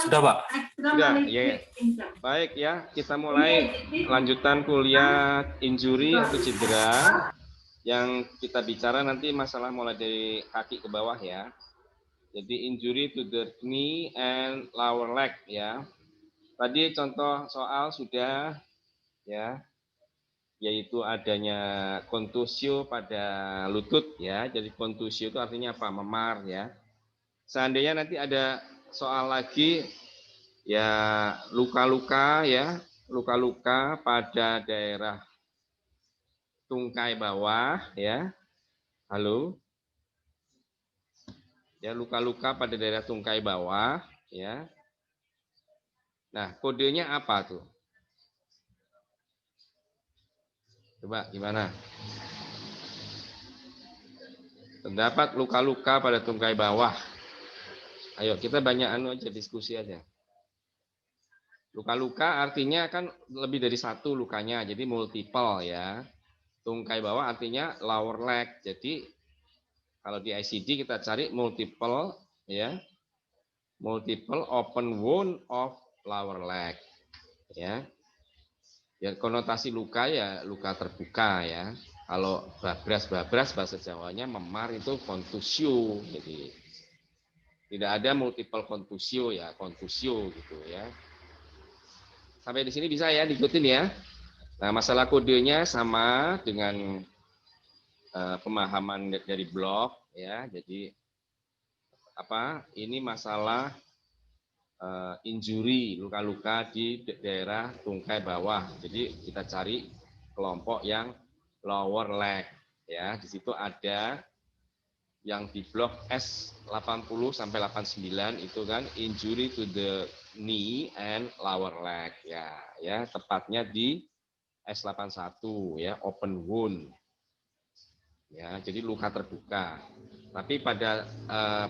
Sudah, Pak. Sudah, ya. Baik ya, kita mulai lanjutan kuliah injury atau cedera. Yang kita bicara nanti masalah mulai dari kaki ke bawah ya. Jadi injury to the knee and lower leg ya. Tadi contoh soal sudah ya, yaitu adanya kontusio pada lutut ya. Jadi kontusio itu artinya apa? Memar ya. Seandainya nanti ada soal lagi ya, luka-luka ya, luka-luka pada daerah tungkai bawah ya. Halo. Ya, luka-luka pada daerah tungkai bawah ya. Nah, kodenya apa tuh? Coba gimana? Terdapat luka-luka pada tungkai bawah. Ayo kita banyak aja, diskusi aja. Luka-luka artinya kan lebih dari satu lukanya, jadi multiple ya. Tungkai bawah artinya lower leg. Jadi kalau di ICD kita cari multiple ya. Multiple open wound of lower leg ya. Ya konotasi luka ya luka terbuka ya. Kalau babras bahasa Jawanya memar itu kontusio. Jadi tidak ada multiple kontusio ya, kontusio gitu ya. Sampai di sini bisa ya diikutin ya. Nah, masalah kodenya sama dengan pemahaman dari blog ya. Jadi apa? Ini masalah injury, luka-luka di daerah tungkai bawah. Jadi kita cari kelompok yang lower leg ya. Di situ ada yang di blok S80 sampai 89 itu kan injury to the knee and lower leg ya, ya tepatnya di S81 ya, open wound. Ya, jadi luka terbuka. Tapi pada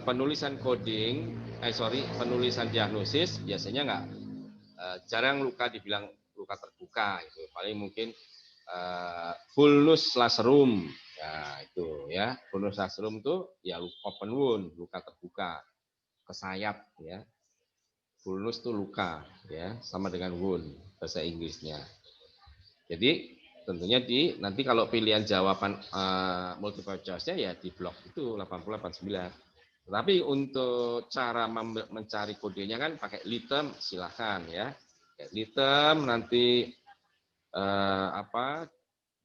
penulisan coding, penulisan diagnosis biasanya nggak jarang luka dibilang luka terbuka itu. Paling mungkin vulnus lacerum. Ya, itu ya. Vulnus lacerum itu ya open wound, luka terbuka, kesayap ya. Vulnus itu luka ya, sama dengan wound bahasa Inggrisnya. Jadi tentunya nanti kalau pilihan jawaban multiple choice-nya ya di blok itu 8089. Tetapi untuk cara mencari kodenya kan pakai litem silahkan ya. Litem nanti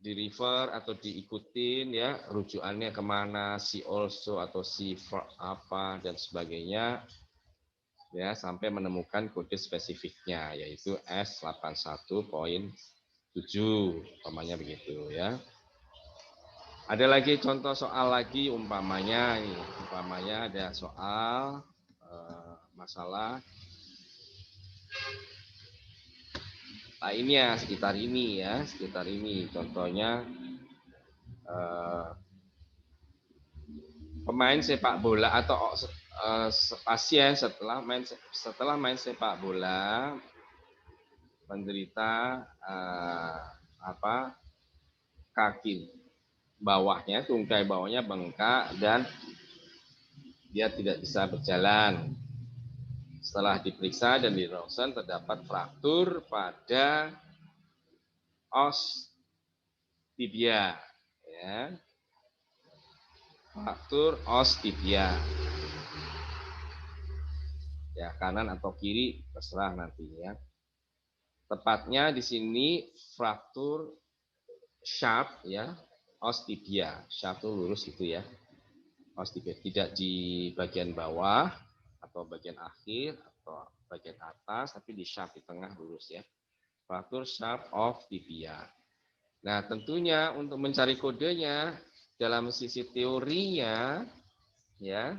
di refer atau diikutin ya, rujukannya kemana, see also atau see for apa dan sebagainya ya, sampai menemukan kode spesifiknya yaitu S81.7 umpamanya begitu ya. Ada lagi contoh soal lagi umpamanya ada soal masalah lainnya sekitar ini contohnya pemain sepak bola atau pasien setelah main sepak bola menderita kaki bawahnya, tungkai bawahnya bengkak dan dia tidak bisa berjalan. Setelah diperiksa dan di ronsen terdapat fraktur pada os tibia ya. Fraktur os tibia. Ya, kanan atau kiri terserah nanti ya. Tepatnya di sini fraktur sharp ya, os tibia. Sharp itu lurus gitu ya. Os tibia tidak di bagian bawah atau bagian akhir atau bagian atas, tapi di sharp di tengah lurus ya. Fraktur sharp of tibia. Nah, tentunya untuk mencari kodenya dalam sisi teorinya ya,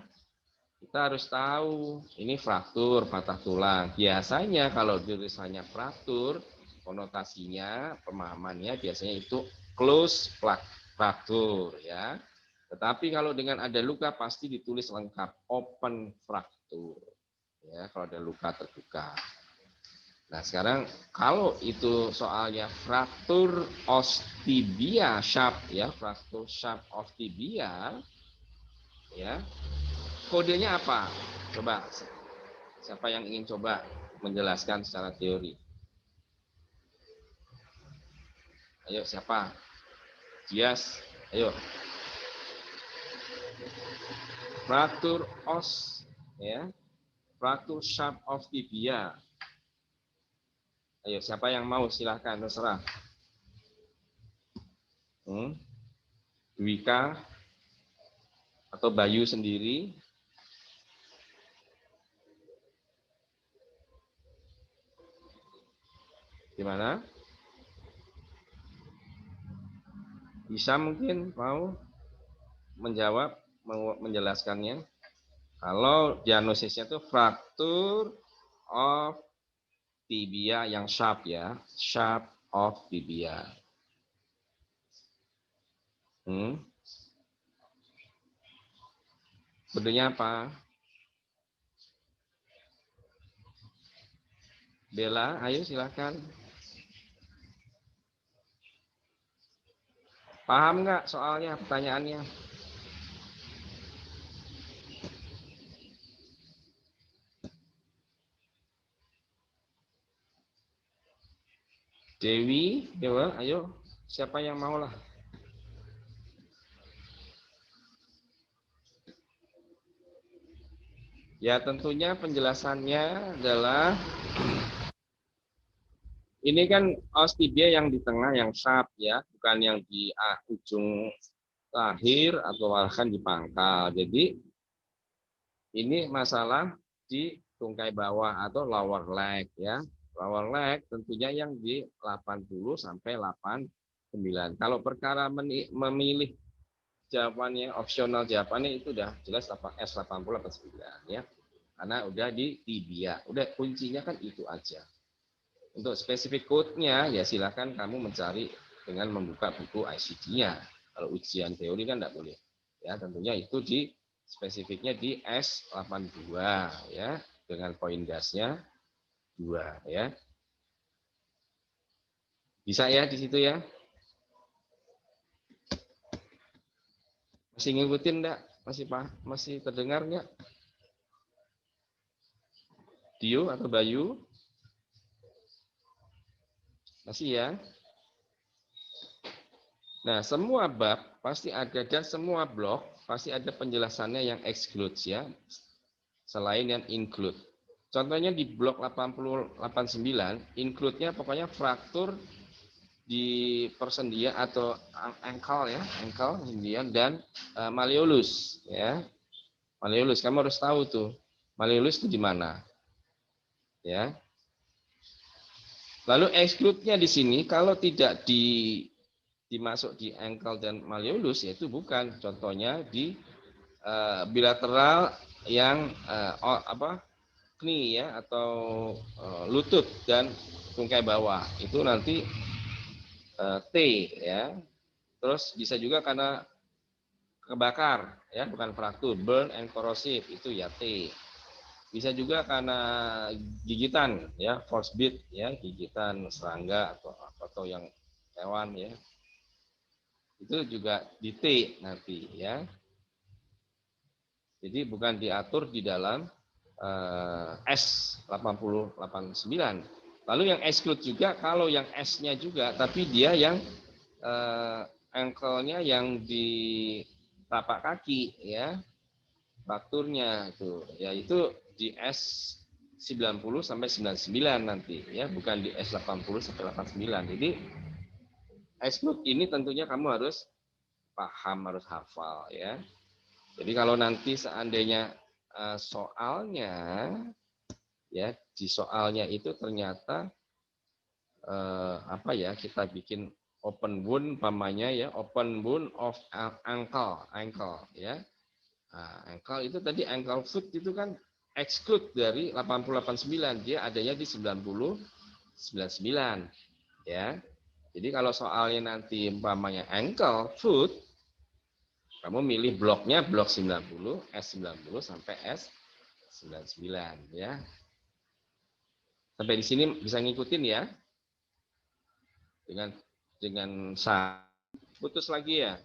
kita harus tahu ini fraktur patah tulang. Biasanya kalau tulisannya fraktur, konotasinya, pemahamannya biasanya itu close fraktur ya. Tetapi kalau dengan ada luka pasti ditulis lengkap open fraktur. Ya, kalau ada luka terbuka. Nah, sekarang kalau itu soalnya fraktur os tibia sharp ya, fraktur sharp of tibia ya. Kodenya apa? Coba Siapa yang ingin coba menjelaskan secara teori? Ayo, siapa? Dias, ayo. Fraktur os, ya. Fraktur sharp of tibia. Ayo, siapa yang mau? Silahkan, terserah. Dwika atau Bayu sendiri. Gimana? Bisa mungkin mau menjawab, mau menjelaskannya. Kalau diagnosisnya itu fraktur of tibia yang sharp ya, sharp of tibia. Bentuknya apa? Bella, ayo silakan. Paham nggak soalnya, pertanyaannya? Dewi, Dewa, ayo. Siapa yang mau lah? Ya tentunya penjelasannya adalah ini kan os tibia yang di tengah yang sharp ya, bukan yang di ujung lahir atau bahkan di pangkal. Jadi ini masalah di tungkai bawah atau lower leg ya. Lower leg tentunya yang di 80 sampai 89. Kalau perkara memilih jawabannya opsional jawabannya itu udah jelas S80 89 ya. Karena udah di tibia. Udah kuncinya kan itu aja. Untuk spesifik code-nya ya silakan kamu mencari dengan membuka buku ICD-nya. Kalau ujian teori kan tidak boleh. Ya, tentunya itu di spesifiknya di S82 ya dengan poin gasnya 2 ya. Bisa ya di situ ya? Masih ngikutin enggak? Masih terdengar enggak? Dio atau Bayu? Masih ya? Nah, semua bab pasti ada dan semua blok pasti ada penjelasannya yang exclude ya, selain yang include. Contohnya di blok 80-89, include-nya pokoknya fraktur di persendian atau ankle ya, ankle persendian dan malleolus ya. Malleolus kamu harus tahu tuh. Malleolus itu di mana? Ya. Lalu exclude-nya di sini kalau tidak dimasuk di ankle dan malleolus yaitu bukan. Contohnya di bilateral yang knie ya atau lutut dan tungkai bawah itu nanti T ya. Terus bisa juga karena kebakar ya, bukan fraktur, burn and corrosive itu ya T. Bisa juga karena gigitan ya, force bite ya, gigitan serangga atau yang hewan ya. Itu juga di T nanti ya. Jadi bukan diatur di dalam S80-89. Lalu yang exclude juga kalau yang S-nya juga tapi dia yang ankle-nya yang di tapak kaki ya. Frakturnya itu yaitu di S90 sampai 99 nanti ya, bukan di S80 sampai 89. Jadi exclude ini tentunya kamu harus paham, harus hafal ya. Jadi kalau nanti seandainya soalnya ya di soalnya itu ternyata kita bikin open wound pamannya ya, open wound of ankle ya. Nah, ankle itu tadi ankle foot itu kan exclude dari 80-89, dia adanya di 90-99 ya. Jadi kalau soalnya nanti umpamanya ankle foot, kamu milih bloknya blok 90, S90 sampai S99 ya. Sampai di sini bisa ngikutin ya. Dengan putus lagi ya.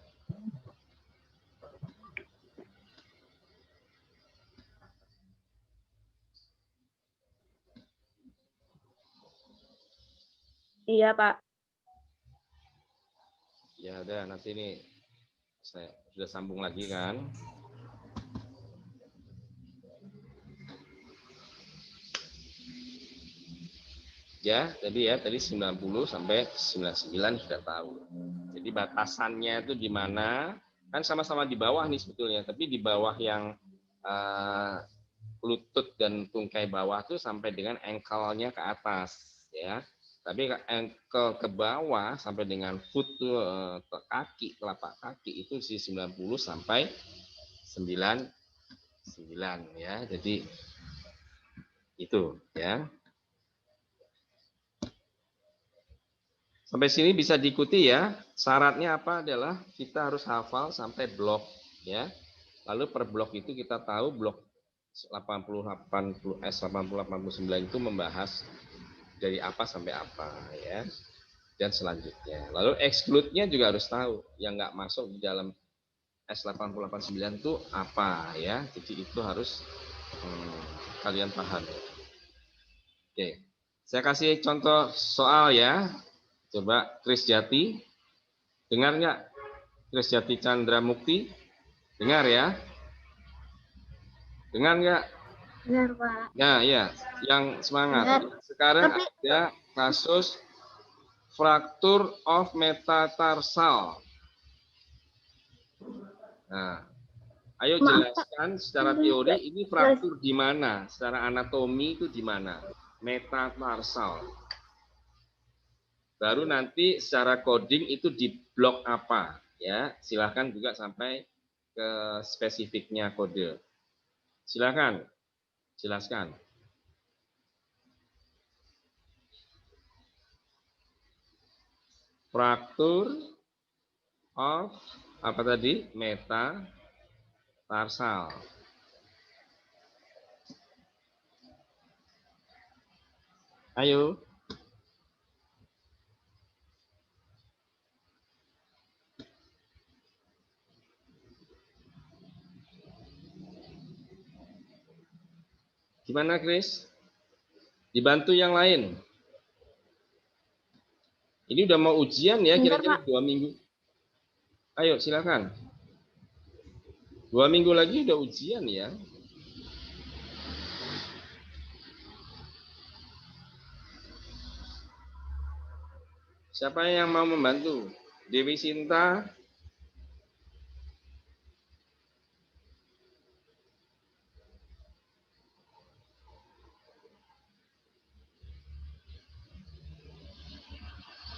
Iya, Pak. Ya udah, nanti ini saya sudah sambung lagi kan. Ya, tadi 90 sampai 99 sudah tahu. Jadi batasannya itu di mana? Kan sama-sama di bawah nih sebetulnya, tapi di bawah yang lutut dan tungkai bawah itu sampai dengan ankle-nya ke atas, ya. Tapi ankle ke bawah sampai dengan foot ke kaki, telapak kaki itu di 90 sampai 99 ya. Jadi itu ya. Sampai sini bisa diikuti ya. Syaratnya apa adalah kita harus hafal sampai blok ya. Lalu per blok itu kita tahu blok 80 89 itu membahas dari apa sampai apa ya. Dan selanjutnya. Lalu exclude-nya juga harus tahu yang nggak masuk di dalam S8089 itu apa ya. Jadi itu harus kalian paham. Oke. Saya kasih contoh soal ya. Coba Kris Jati, dengar nggak? Kris Jati Chandra Mukti, dengar ya? Dengar nggak? Benar, Pak. Nah ya, yang semangat. Benar. Sekarang Tapi ada kasus fracture of metatarsal. Nah, ayo jelaskan secara teori ini fracture di mana? Secara anatomi itu di mana? Metatarsal. Baru nanti secara coding itu di blok apa ya, silahkan juga sampai ke spesifiknya kode, silahkan jelaskan. Fracture of apa tadi, metatarsal. Ayo. Gimana, Kris? Dibantu yang lain. Ini udah mau ujian ya, kira-kira 2 minggu. Ayo, silakan. 2 minggu lagi udah ujian ya. Siapa yang mau membantu? Dewi Sinta.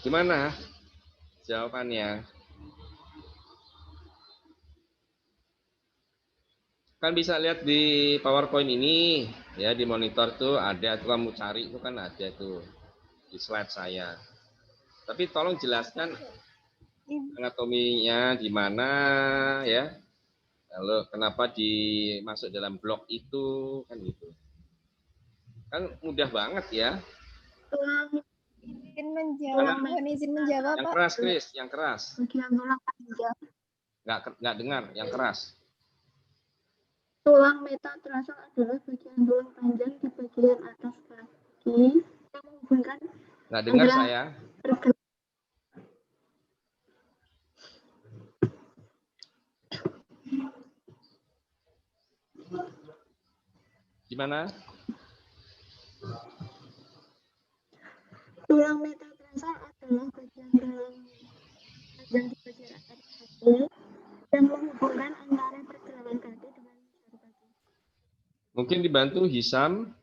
Gimana jawabannya? Kan bisa lihat di PowerPoint ini, ya di monitor tuh ada, tuh kamu cari itu kan ada tuh di slide saya. Tapi tolong jelaskan anatominya di mana ya. Lalu kenapa dimasuk dalam blok itu kan gitu. Kan mudah banget ya. Izin menjawab, yang Pak. keras, Kris, yang keras. bagian tulang panjang. Nggak dengar, yang keras. Tulang metatarsal adalah bagian tulang panjang di bagian atas kaki yang menghubungkan. Nggak dengar saya. Gimana? Tulang metatarsal adalah bagian tulang panjang di bagian atas kaki yang menghubungkan antara pergelangan kaki dengan jari kaki. Mungkin dibantu Hisam.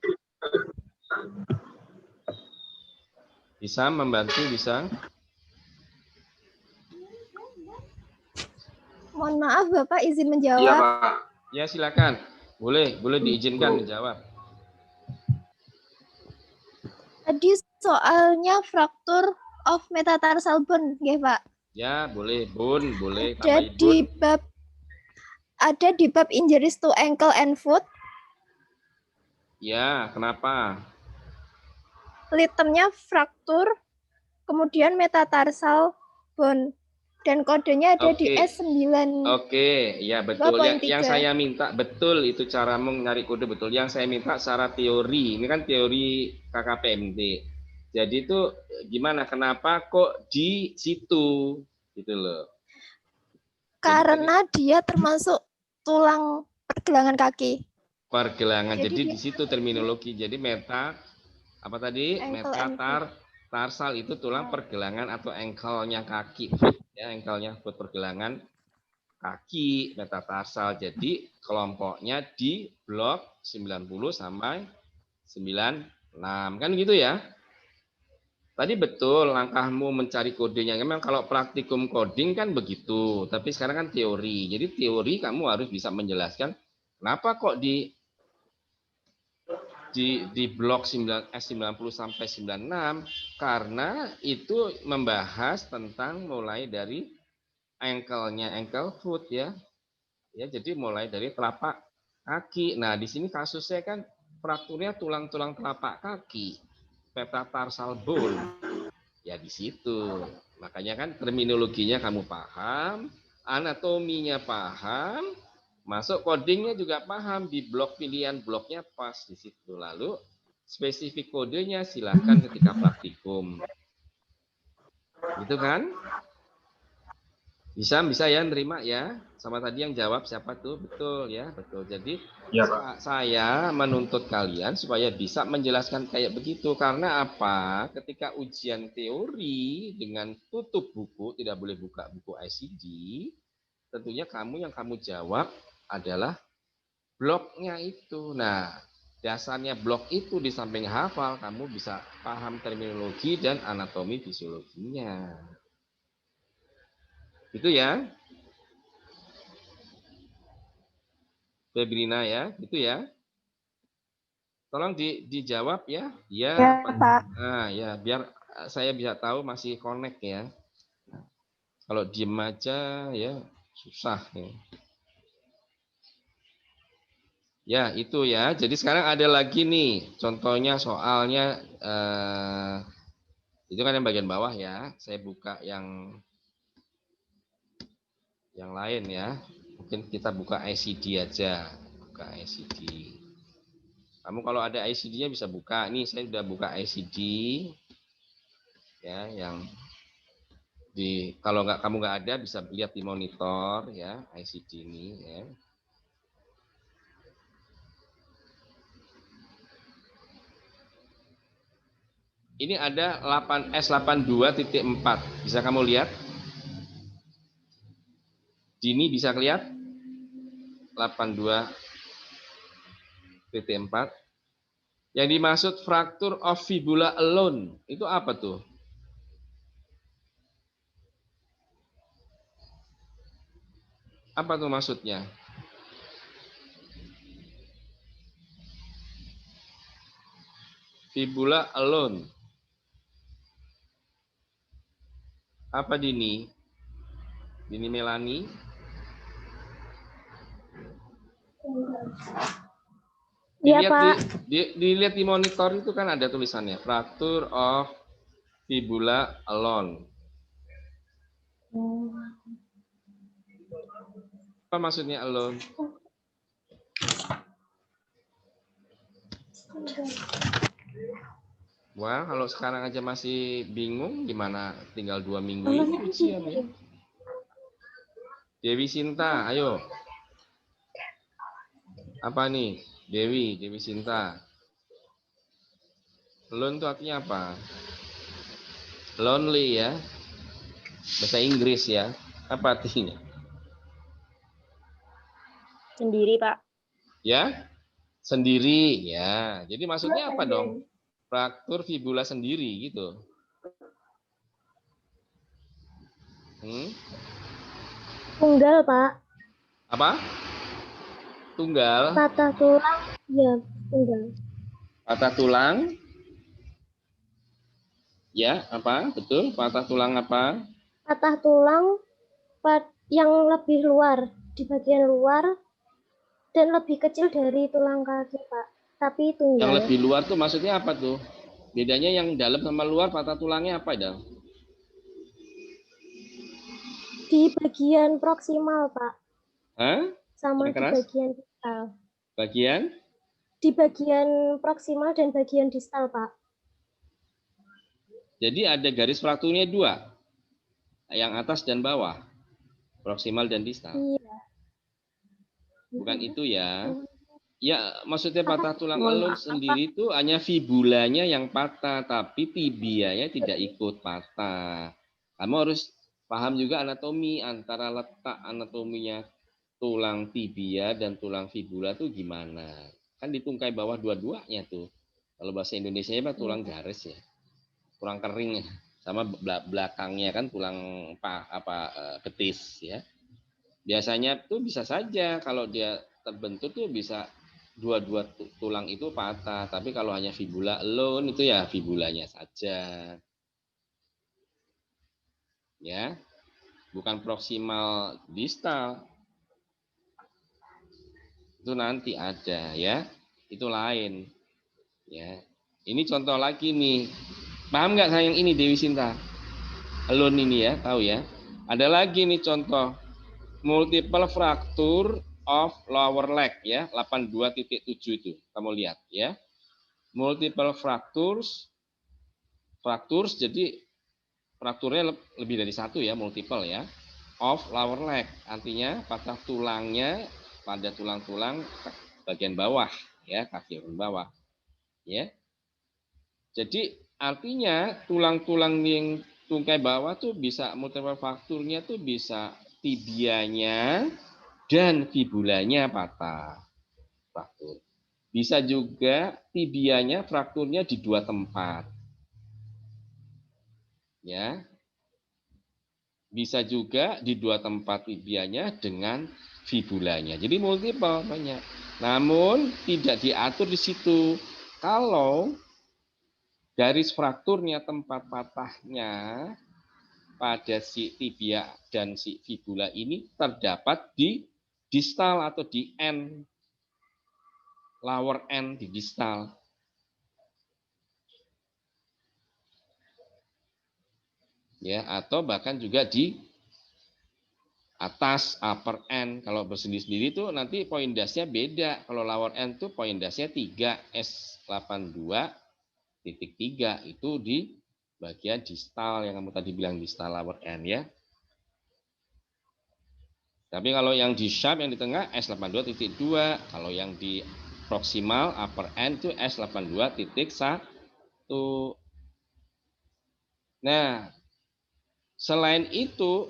Hisam membantu bisa. Mohon maaf, Bapak izin menjawab. Iya, Pak. Ya, silakan. Boleh diizinkan menjawab. Tadi soalnya fracture of metatarsal bone, nggih, Pak. Ya, boleh, Bun, boleh. Ada di bab injuries to ankle and foot. Ya, kenapa? Liternya fracture, kemudian metatarsal bone. Dan kodenya ada di S9. Oke, ya betul. Yang saya minta, betul itu caramu nyari kode betul. Yang saya minta secara teori, ini kan teori KKPMT. Jadi itu gimana? Kenapa kok di situ? Gitu loh. Karena dia termasuk tulang pergelangan kaki. Pergelangan. Jadi Jadi dia di situ terminologi. Jadi apa tadi? ankle and foot. Tarsal itu tulang pergelangan atau ankle-nya kaki, foot ya, ankle-nya foot, pergelangan kaki, metatarsal. Jadi kelompoknya di blok 90 sampai 96. Kan gitu ya? Tadi betul langkahmu mencari kodenya. Memang kalau praktikum coding kan begitu, tapi sekarang kan teori. Jadi teori kamu harus bisa menjelaskan kenapa kok di blok 90 sampai 96, karena itu membahas tentang mulai dari ankle-nya, ankle foot ya. Ya, jadi mulai dari telapak kaki. Nah, di sini kasusnya kan frakturnya tulang-tulang telapak kaki, metatarsal bone. Ya di situ. Makanya kan terminologinya kamu paham, anatominya paham, masuk codingnya juga paham, di blok pilihan bloknya pas di situ. Lalu spesifik kodenya silahkan ketika praktikum. Gitu kan? Bisa ya nerima ya. Sama tadi yang jawab siapa tuh? Betul ya, betul. Jadi ya, saya menuntut kalian supaya bisa menjelaskan kayak begitu. Karena apa? Ketika ujian teori dengan tutup buku, tidak boleh buka buku ICD, tentunya yang kamu jawab adalah bloknya itu. Nah, dasarnya blok itu di samping hafal, kamu bisa paham terminologi dan anatomi fisiologinya. Itu ya. Febrina ya, gitu ya. Tolong dijawab ya. Ya, Pak. Nah, ya, biar saya bisa tahu masih connect ya. Nah, kalau diem aja ya susah ya. Ya, itu ya. Jadi sekarang ada lagi nih, contohnya soalnya itu kan yang bagian bawah ya. Saya buka yang lain ya. Mungkin kita buka ICD aja. Buka ICD. Kamu kalau ada ICD-nya bisa buka. Ini saya sudah buka ICD. Ya, yang kalau kamu nggak ada bisa lihat di monitor ya ICD ini ya. Ini ada 8S82.4. Bisa kamu lihat? Dini bisa lihat? 82.4. Yang dimaksud fracture of fibula alone itu apa tuh? Apa tuh maksudnya? Fibula alone. Apa Dini? Dini Melani? Iya, Pak. Dilihat di monitor itu kan ada tulisannya fracture of fibula alone. Apa maksudnya alone? Wah, kalau sekarang aja masih bingung, gimana tinggal 2 minggu ini ujian ya. Dewi Sinta, ayo. Apa nih? Dewi Sinta. Alone itu artinya apa? Lonely ya. Bahasa Inggris ya. Apa artinya? Sendiri, Pak. Ya? Sendiri ya. Jadi maksudnya apa dong? Fraktur fibula sendiri gitu. Tunggal, Pak. Apa? Tunggal. Patah tulang, ya, tunggal. Patah tulang. Ya, apa? Betul. Patah tulang apa? Patah tulang yang lebih luar, di bagian luar, dan lebih kecil dari tulang kaki, Pak. Tapi tunggal. Yang lebih luar tuh maksudnya apa tuh? Bedanya yang dalam sama luar patah tulangnya apa, Dal? Di bagian proksimal, Pak. Hah? Sama di bagian distal. Bagian? Di bagian proksimal dan bagian distal, Pak. Jadi ada garis frakturnya 2, yang atas dan bawah, proksimal dan distal. Iya. Bukan itu ya. Ya, maksudnya patah tulang Mohon elun maaf, sendiri itu hanya fibulanya yang patah, tapi tibianya tidak ikut patah. Kamu harus paham juga anatomi, antara letak anatominya tulang tibia dan tulang fibula tuh gimana. Kan di tungkai bawah dua-duanya tuh. Kalau bahasa Indonesia ya tulang garis ya. Tulang kering ya. Sama belakangnya kan tulang betis ya. Biasanya tuh bisa saja kalau dia terbentuk tuh bisa dua-dua tulang itu patah, tapi kalau hanya fibula alone itu ya fibulanya saja. Ya. Bukan proksimal distal. Itu nanti ada ya. Itu lain. Ya. Ini contoh lagi nih. Paham nggak sayang ini Dewi Sinta? Alone ini ya, tahu ya. Ada lagi nih contoh multiple fracture of lower leg ya, 82.7 itu. Kamu lihat ya. Multiple fractures jadi frakturnya lebih dari satu ya, multiple ya. Of lower leg, artinya patah tulangnya pada tulang-tulang bagian bawah ya, kaki bawah. Ya. Jadi artinya tulang-tulang yang tungkai bawah tuh bisa multiple frakturnya tuh bisa tibianya dan fibulanya patah fraktur. Bisa juga tibianya frakturnya di 2 tempat. Ya. Bisa juga di 2 tempat tibianya dengan fibulanya. Jadi multiple banyak. Namun tidak diatur di situ. Kalau garis frakturnya tempat patahnya pada si tibia dan si fibula ini terdapat di distal atau di end, lower end di distal. Ya, atau bahkan juga di atas upper end. Kalau bersendiri-sendiri itu nanti poin dasnya beda. Kalau lower end tuh poin dasnya 3 S82.3 itu di bagian distal yang kamu tadi bilang distal lower end ya. Tapi kalau yang di sharp yang di tengah S82.2, kalau yang di proximal upper end itu S82.1. Nah, selain itu,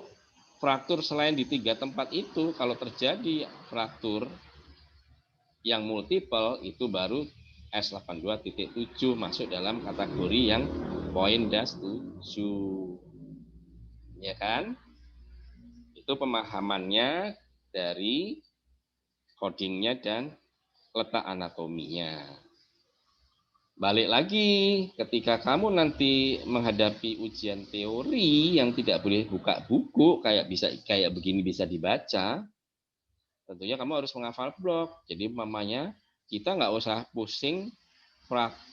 fraktur selain di 3 tempat itu, kalau terjadi fraktur yang multiple, itu baru S82.7 masuk dalam kategori yang poin das 7. Ya kan? Itu pemahamannya dari codingnya dan letak anatominya. Balik lagi, ketika kamu nanti menghadapi ujian teori yang tidak boleh buka buku, kayak begini bisa dibaca, tentunya kamu harus menghafal blok. Jadi mamanya kita nggak usah pusing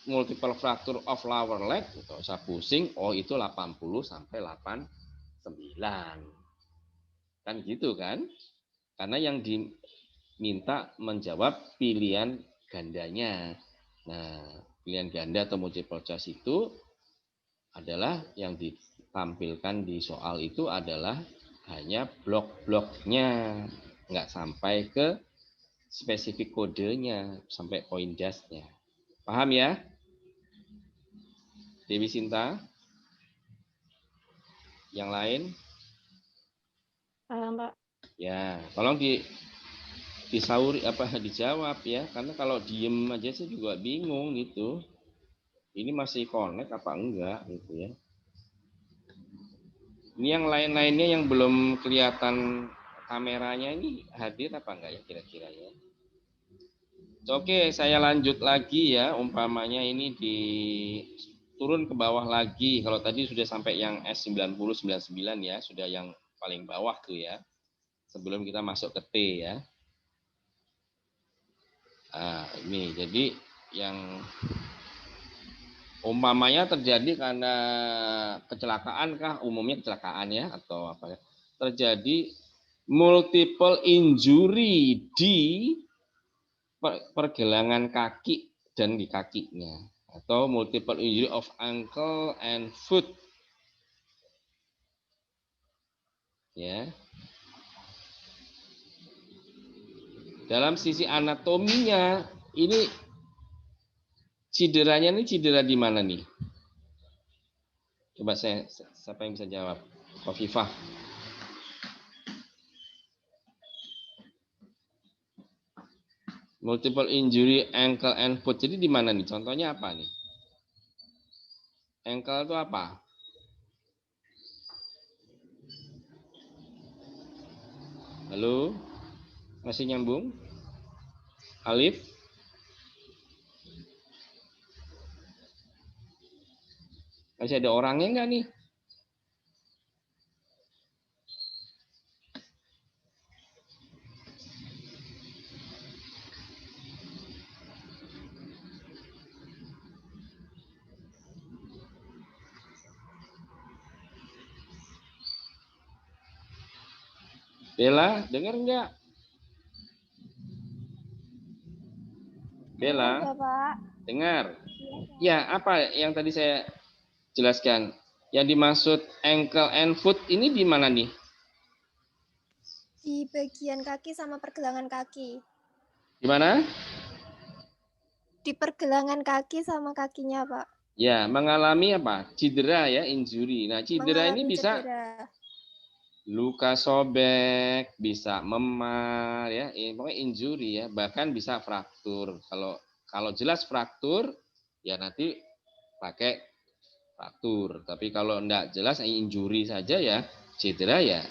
multiple fracture of lower leg, nggak usah pusing, oh itu 80 sampai 89. Kan gitu kan? Karena yang diminta menjawab pilihan gandanya. Nah, pilihan ganda atau multiple choice itu adalah yang ditampilkan di soal itu adalah hanya blok-bloknya, nggak sampai ke spesifik kodenya, sampai poin dasnya. Paham ya? Dewi Sinta? Yang lain? Paham, Pak. Ya, tolong disauri dijawab ya, karena kalau diem aja sih juga bingung gitu. Ini masih connect apa enggak gitu ya. Ini yang lain-lainnya yang belum kelihatan kameranya ini hadir apa enggak ya kira-kira ya. Oke, saya lanjut lagi ya, umpamanya ini turun ke bawah lagi. Kalau tadi sudah sampai yang S90 99 ya, sudah yang paling bawah tuh ya. Sebelum kita masuk ke T ya. Nah, ini jadi yang umpamanya terjadi karena kecelakaan kah, umumnya kecelakaan ya, atau apa ya, terjadi multiple injury di pergelangan kaki dan di kakinya. atau multiple injury of ankle and foot. Ya. Dalam sisi anatominya, ini cederanya ini cedera di mana nih? Coba siapa yang bisa jawab? Khofifah. Multiple injury ankle and foot. Jadi di mana nih? Contohnya apa nih? Ankle itu apa? Halo? Masih nyambung? Alif? Masih ada orangnya enggak nih? Bella, dengar enggak? Bella, Ya, Pak. dengar. Ya, apa yang tadi saya jelaskan? Yang dimaksud ankle and foot ini di mana nih? Di bagian kaki sama pergelangan kaki. Di mana? Di pergelangan kaki sama kakinya, Pak. Ya, mengalami apa? Cedera ya, injury. Nah, cedera ini Mengalami bisa cedera. luka sobek, bisa memar ya, pokoknya injury ya, bahkan bisa fraktur. Kalau jelas fraktur ya nanti pakai fraktur. Tapi kalau enggak jelas injury saja ya, cedera ya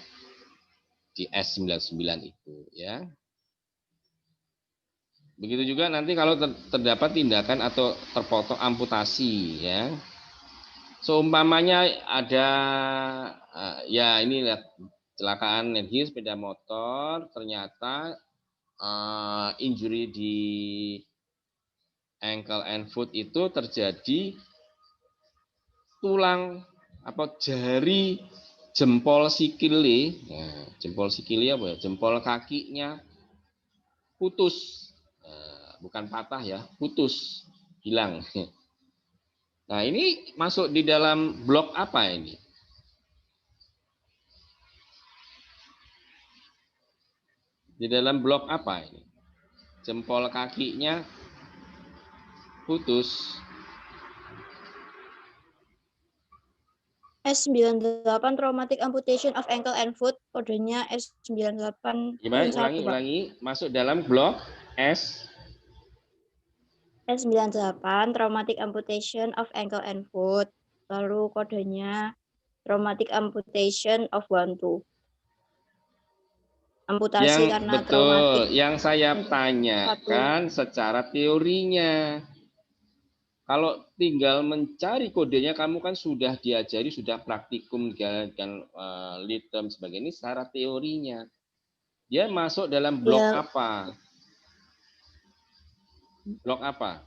di S99 itu ya. Begitu juga nanti kalau terdapat tindakan atau terpotong amputasi ya. Seumpamanya ada ya ini lihat kecelakaan sepeda motor, ternyata injury di ankle and foot itu terjadi tulang apa jari jempol sikile, nah, jempol sikile apa ya? Jempol kakinya putus, bukan patah ya, putus, hilang. Nah, ini masuk di dalam blok apa ini? Di dalam blok apa ini? Jempol kakinya putus. S98 traumatic amputation of ankle and foot, kodenya S98. Gimana? Ulangi. Masuk dalam blok S. S98 traumatic amputation of ankle and foot. Lalu kodenya traumatic amputation of 12. Amputasi karena betul, traumatik. yang saya tanyakan secara teorinya. Kalau tinggal mencari kodenya, kamu kan sudah diajari, sudah praktikum dengan lead term sebagainya. Ini secara teorinya. Dia masuk dalam blok apa? Blok apa?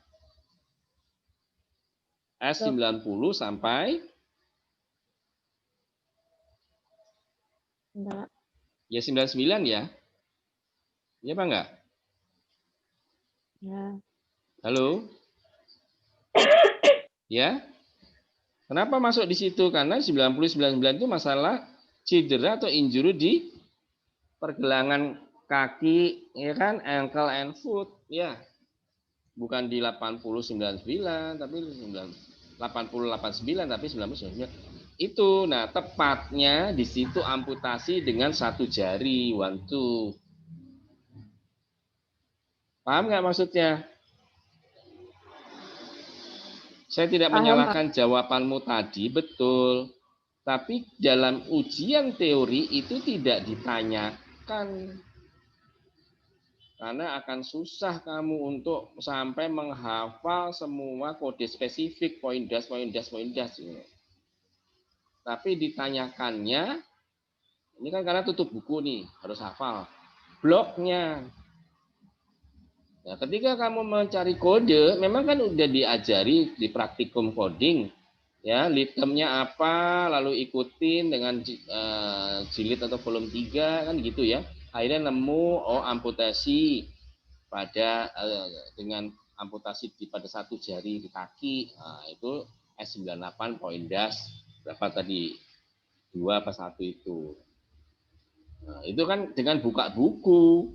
S90 sampai? Enggak. Ya 99 ya? Iya apa enggak? Ya. Halo? Ya? Kenapa masuk di situ? Karena 90-99 itu masalah cedera atau injury di pergelangan kaki, ya kan? Ankle and foot, ya. Bukan di 80-99, tapi 80-89, tapi 90-99. Itu, nah tepatnya di situ amputasi dengan satu jari, 1, 2. Paham nggak maksudnya? Saya tidak menyalahkan jawabanmu tadi, betul. Tapi dalam ujian teori itu tidak ditanyakan. Karena akan susah kamu untuk sampai menghafal semua kode spesifik, poin das. Tapi ditanyakannya, ini kan karena tutup buku nih, harus hafal. Bloknya. Nah, ketika kamu mencari kode, memang kan udah diajari di praktikum coding, ya, litemnya apa, lalu ikutin dengan jilid atau volume 3 kan gitu ya. Akhirnya nemu amputasi pada dengan amputasi pada satu jari di kaki, nah, itu S98 poin das berapa tadi? 2 apa 1 itu. Nah, itu kan dengan buka buku.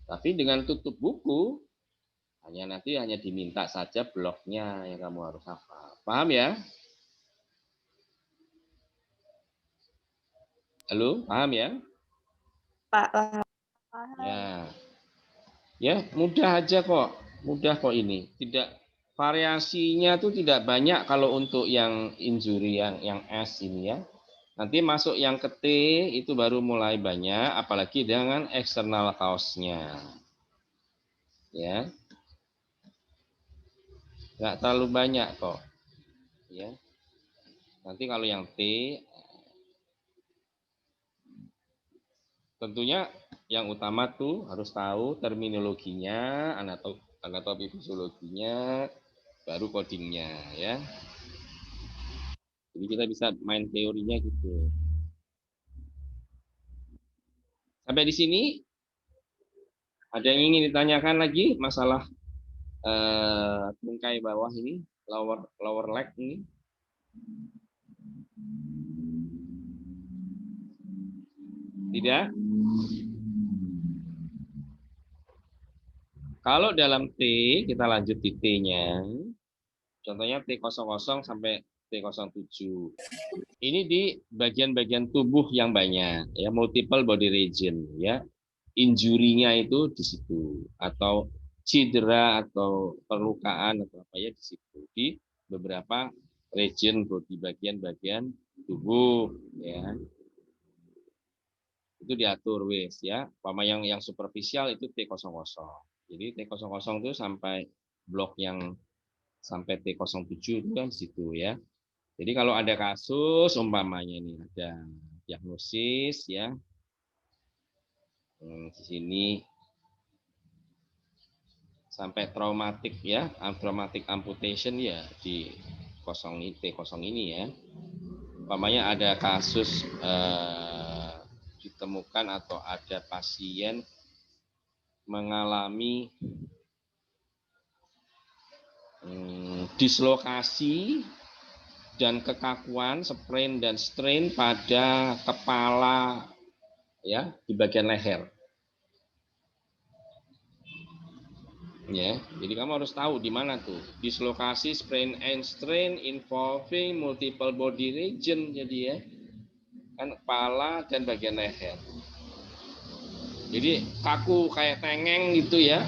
Tapi dengan tutup buku hanya diminta saja bloknya yang kamu harus hafal. Paham ya? Halo, paham ya? Pak. Ya. Ya, mudah aja kok. Mudah kok ini. Tidak variasinya tuh tidak banyak kalau untuk yang injury yang S ini ya. Nanti masuk yang ke T itu baru mulai banyak, apalagi dengan external cause-nya. Ya. Nggak terlalu banyak kok. Ya. Nanti kalau yang T tentunya yang utama tuh harus tahu terminologinya, anatomi fisiologinya, baru codingnya ya. Jadi kita bisa main teorinya gitu. Sampai di sini ada yang ingin ditanyakan lagi masalah tungkai bawah ini, lower leg ini? Tidak? Kalau dalam T, kita lanjut di T-nya. Contohnya T00 sampai T07. Ini di bagian-bagian tubuh yang banyak, ya, multiple body region, ya. Injurinya itu di situ, atau cedera atau perlukaan atau apa ya di situ, di beberapa region di bagian-bagian tubuh, ya. Itu diatur wes ya. Pama yang superficial itu T00. Jadi T00 itu sampai blok yang sampai T07 itu kan di situ ya. Jadi kalau ada kasus umpamanya ini ada diagnosis ya. Di sini sampai traumatik ya, traumatic amputation ya di T0 ini ya. Umpamanya ada kasus ditemukan atau ada pasien mengalami dislokasi dan kekakuan, sprain dan strain pada kepala ya di bagian leher. Ya, jadi kamu harus tahu di mana tuh dislokasi, sprain and strain involving multiple body region, jadi ya kan kepala dan bagian leher. Jadi kaku kayak tengeng gitu ya.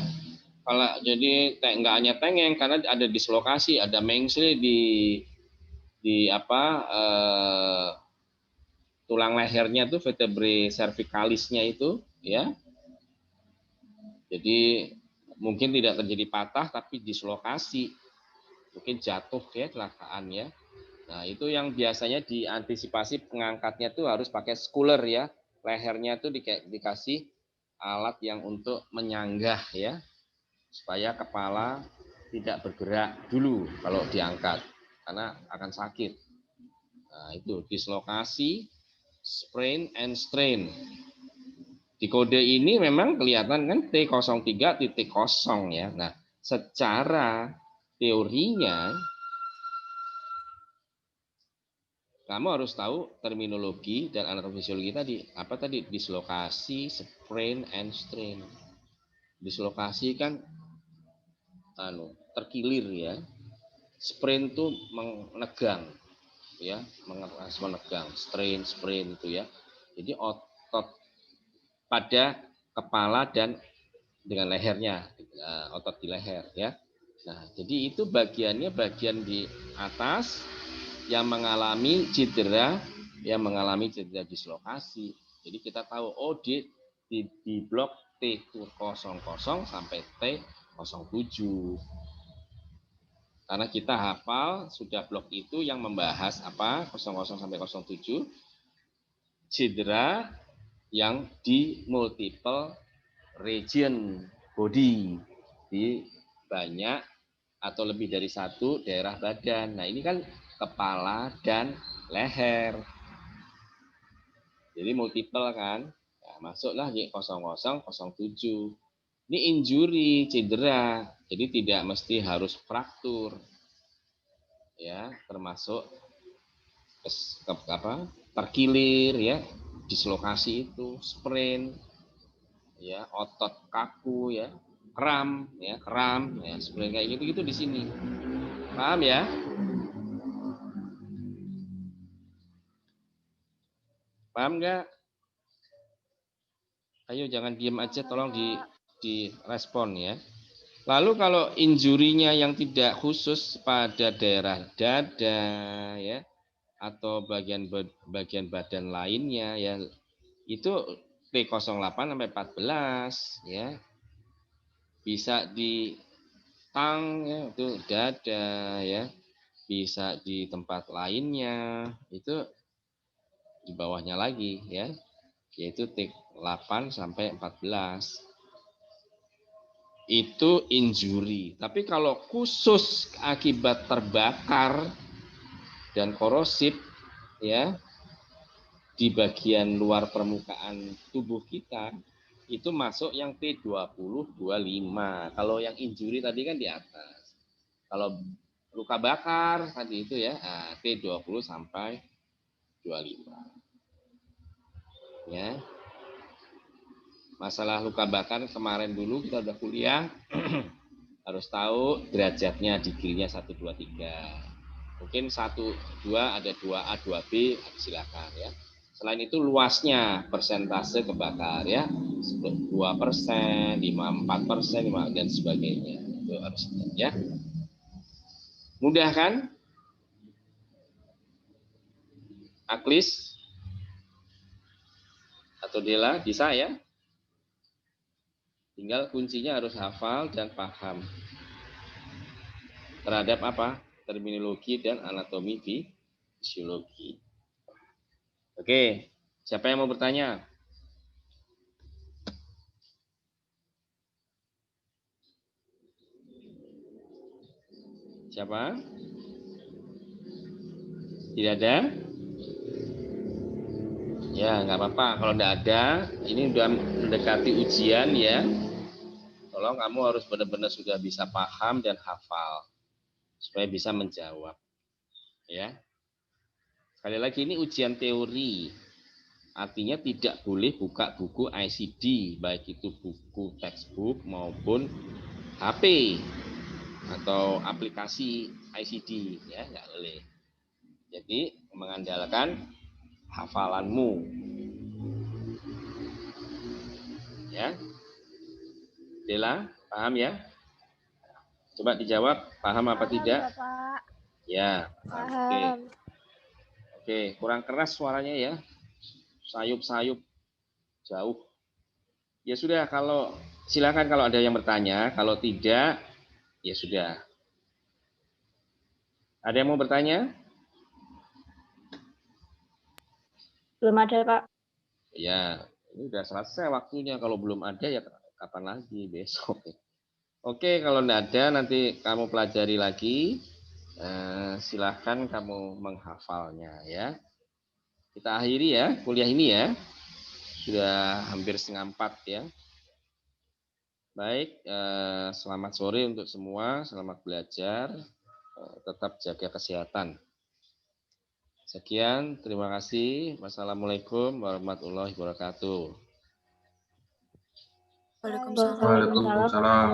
Kalau jadi nggak hanya tengeng karena ada dislokasi, ada mengsel di tulang lehernya tuh vertebrae cervicalisnya itu ya. Jadi mungkin tidak terjadi patah tapi dislokasi. Mungkin jatuh ya kecelakaan ya. Nah, itu yang biasanya diantisipasi pengangkatnya tuh harus pakai sculler ya. Lehernya tuh dikasih alat yang untuk menyanggah ya. Supaya kepala tidak bergerak dulu kalau diangkat karena akan sakit. Nah, itu dislokasi, sprain and strain. Di kode ini memang kelihatan kan T03.0 ya. Nah, secara teorinya kamu harus tahu terminologi dan anatomi fisiologi tadi. Apa tadi? Dislokasi, sprain and strain. Dislokasi kan terkilir ya. Sprain itu menegang ya, menegang, strain itu ya. Jadi otot pada kepala dan dengan lehernya, otot di leher ya. Nah, jadi itu bagian di atas yang mengalami cedera dislokasi. Jadi kita tahu di blok T00 sampai T07. Karena kita hafal sudah blok itu yang membahas apa 00 sampai 07 cedera yang di multiple region body, di banyak atau lebih dari satu daerah badan. Nah, ini kan kepala dan leher. Jadi multiple kan. Nah, masuklah Y0007. Ini injury, cedera. Jadi tidak mesti harus fraktur. Ya, termasuk terkilir ya, dislokasi itu, sprain, ya, otot kaku ya, kram, ya, sprain kayak gitu-gitu di sini. Paham ya? Paham nggak? Ayo jangan diem aja, tolong di respon ya. Lalu kalau injurinya yang tidak khusus pada daerah dada ya atau bagian badan lainnya ya, itu T08 sampai 14 ya. Bisa di tang ya, itu dada ya. Bisa di tempat lainnya, itu di bawahnya lagi ya. Yaitu T8 sampai 14. Itu injury. Tapi kalau khusus akibat terbakar dan korosif ya di bagian luar permukaan tubuh kita, itu masuk yang T20 25. Kalau yang injury tadi kan di atas. Kalau luka bakar tadi itu ya, T20 sampai 25. Ya. Masalah luka bakar kemarin dulu kita udah kuliah, harus tahu derajatnya, digrinya 1, 2, 3. Mungkin 1, 2 ada 2A, 2B, silakan ya. Selain itu luasnya persentase kebakar ya, 2%, 5, 4%, 5 dan sebagainya. Itu harus ya. Mudah kan? Aklis atau Dela bisa ya? Tinggal kuncinya harus hafal dan paham terhadap apa? Terminologi dan anatomi fisiologi. Oke, siapa yang mau bertanya? Siapa? Tidak ada? Ya, nggak apa-apa. Kalau tidak ada, ini udah mendekati ujian ya. Tolong kamu harus benar-benar sudah bisa paham dan hafal supaya bisa menjawab. Ya. Sekali lagi ini ujian teori. Artinya tidak boleh buka buku ICD, baik itu buku textbook maupun HP atau aplikasi ICD, ya nggak boleh. Jadi mengandalkan hafalanmu, ya. Dela, paham ya? Coba dijawab, paham apa tidak? Bapak. Ya, Paham. Oke, kurang keras suaranya ya. Sayup-sayup jauh. Ya sudah, kalau silakan kalau ada yang bertanya, kalau tidak ya sudah. Ada yang mau bertanya? Belum ada, Pak. Ya, ini sudah selesai waktunya. Kalau belum ada ya kapan lagi, besok. Oke, kalau tidak ada nanti kamu pelajari lagi. Silahkan kamu menghafalnya ya. Kita akhiri ya kuliah ini ya. Sudah hampir 3:30 ya. Baik, selamat sore untuk semua. Selamat belajar. Tetap jaga kesehatan. Sekian, terima kasih. Wassalamualaikum warahmatullahi wabarakatuh. Waalaikumsalam. Waalaikumsalam.